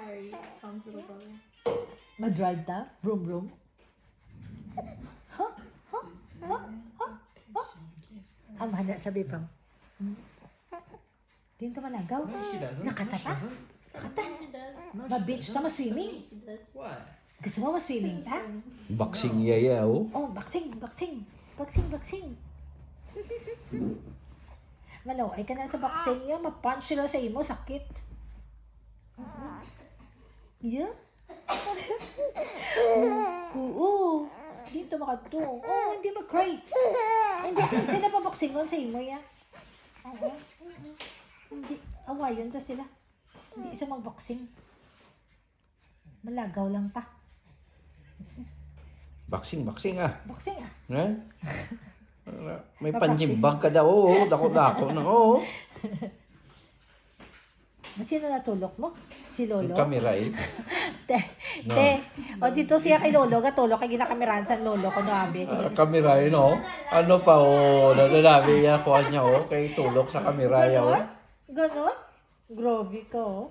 Harry, Tom's little brother. Mag-drive na? Vroom, vroom. Mahal sabi pa. Di ka malagaw. No, she doesn't. Nakatata? No, she doesn't. Nakata? No, she Ma-beach ka, doesn't. ma-swimming. She does. What? Gusto mo ma-swimming, ha? Boxing yaya, oh. Oh, boxing, boxing. Boxing, boxing. Malaway ka na sa boxing yun. Ma-punch sila sa imo, sakit. Yeah? Oo. Dito makato. Oh, hindi mag-cry. Hindi, sila pa boxingon sa imo, ya. Oo. Hindi, awayon ta sila. Hindi isa mag-boxing. Malagaw lang ta. Boxing, ah. Boxing ah. Ha? May Pa-practice. panjimbag ka daw, oh. Dako-dako na, oh. Sino natulog mo? Si Lolo? Yung kamera, eh. No. O dito siya kay Lolo, gatulog kay ginakamiran sa Lolo ko no abi. Kamera, eh, no? Ano pa, oh. Nadalabi niya, kuha niya, oh. Kay tulok sa kamera, oh. Ganon? Ganon? Groovy ko.